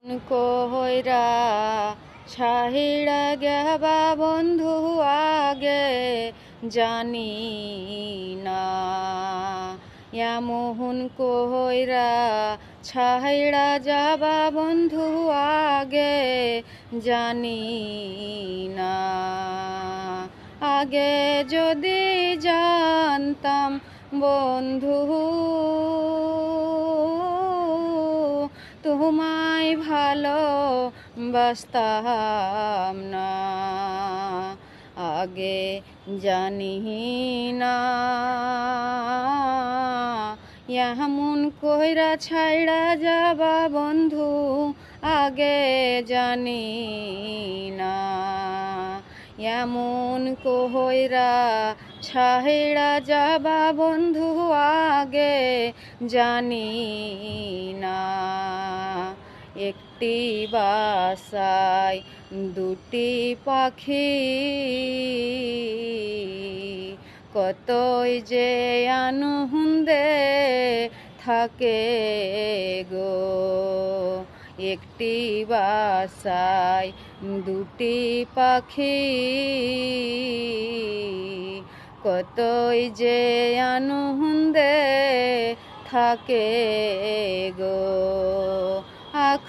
কইরা ছাহিড়া গেবা বন্ধু আগে জানি না এমন কইরা ছাহিড়া যাবা বন্ধু আগে জানি না আগে যদি জানতাম বন্ধু তোমায় ভালো বাসতাম না আগে জানি না এমন কইরা ছাইড়া যাবা বন্ধু আগে জানি না এমন কইরা ছাইড়া যাবা বন্ধু আগে জানি না একটি বাসায় দুটি পাখি কতই যে আনন্দে থাকে গো একটি বাসায় দুটি পাখি কতই যে আনন্দে থাকে গো আখু